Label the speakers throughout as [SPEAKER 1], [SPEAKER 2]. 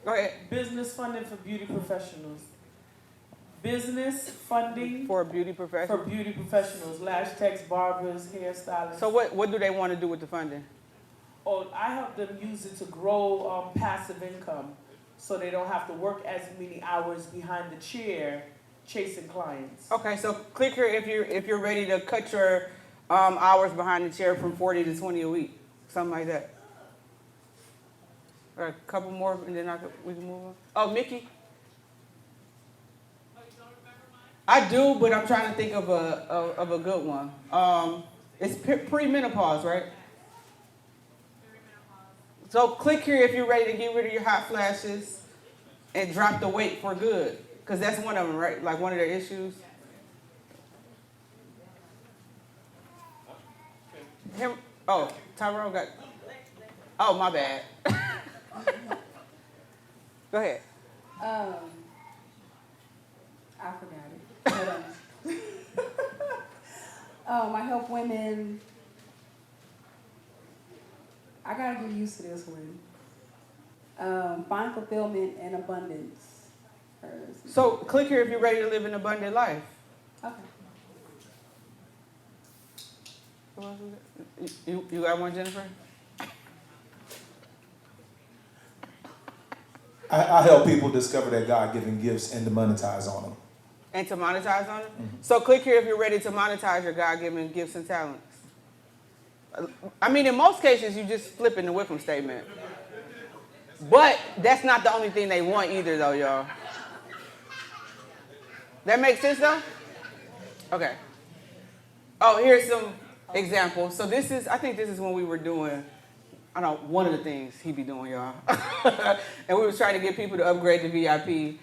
[SPEAKER 1] Go ahead.
[SPEAKER 2] Business funding for beauty professionals. Business funding
[SPEAKER 1] For a beauty
[SPEAKER 2] for
[SPEAKER 1] professional.
[SPEAKER 2] beauty professionals, lash techs, barbers, hairstylists.
[SPEAKER 1] So what do they want to do with the funding?
[SPEAKER 2] Oh, I help them use it to grow passive income, so they don't have to work as many hours behind the chair chasing clients.
[SPEAKER 1] Okay, so click here if you're ready to cut your hours behind the chair from 40 to 20 a week, something like that. Or a couple more, and then we can move on. Oh, Mickey. I do, but I'm trying to think of a good one. It's pre-menopause, right? So click here if you're ready to get rid of your hot flashes and drop the weight for good, because that's one of them, right? Like one of their issues. Him. Oh, Tyrone got. Oh, my bad. Go ahead.
[SPEAKER 3] I forgot it. I help women. I gotta get used to this one. Find fulfillment and abundance.
[SPEAKER 1] So click here if you're ready to live an abundant life.
[SPEAKER 3] Okay.
[SPEAKER 1] You got one, Jennifer?
[SPEAKER 4] I help people discover their God-given gifts and to monetize on them.
[SPEAKER 1] And to monetize on it? So click here if you're ready to monetize your God-given gifts and talents. I mean, in most cases, you just flipping the Wickham statement. But that's not the only thing they want either, though, y'all. That makes sense, though? Okay. Oh, here's some examples. So I think this is when we were doing, one of the things he be doing, y'all. And we was trying to get people to upgrade to VIP,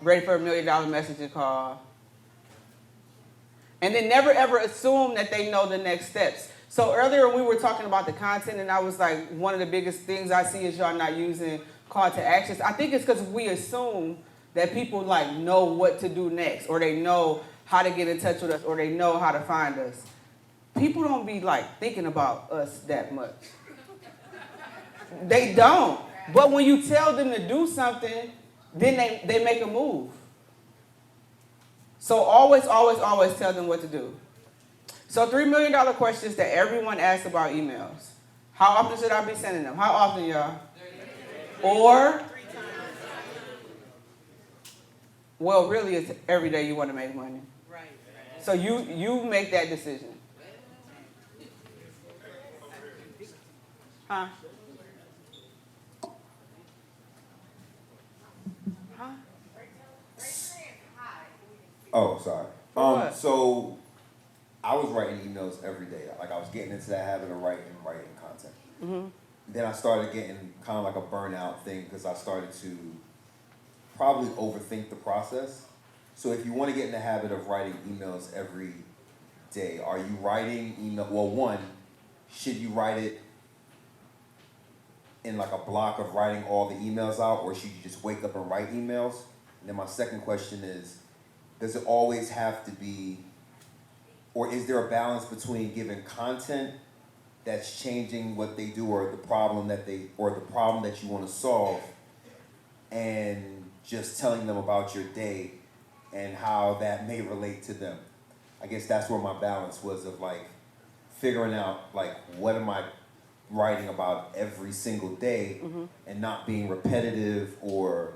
[SPEAKER 1] ready for $1 million messaging call. And then never ever assume that they know the next steps. So earlier we were talking about the content, and I was like, one of the biggest things I see is y'all not using call to actions. I think it's because we assume that people like know what to do next, or they know how to get in touch with us, or they know how to find us. People don't be like thinking about us that much. They don't. But when you tell them to do something, then they make a move. So always, always, always tell them what to do. So $3 million questions that everyone asks about emails. How often should I be sending them? How often, y'all? Or, well, really, it's every day you want to make money.
[SPEAKER 5] Right.
[SPEAKER 1] So you make that decision. Huh? Huh?
[SPEAKER 6] Oh, sorry.
[SPEAKER 1] What?
[SPEAKER 6] So I was writing emails every day. Like I was getting into that habit of writing content.
[SPEAKER 1] Mm-hmm.
[SPEAKER 6] Then I started getting kind of like a burnout thing because I started to probably overthink the process. So if you want to get in the habit of writing emails every day, are you writing email? Well, one, should you write it in like a block of writing all the emails out, or should you just wake up and write emails? And then my second question is, does it always have to be, or is there a balance between giving content that's changing what they do, or the problem that you want to solve, and just telling them about your day and how that may relate to them? I guess that's where my balance was, of like figuring out like what am I writing about every single day, and not being repetitive or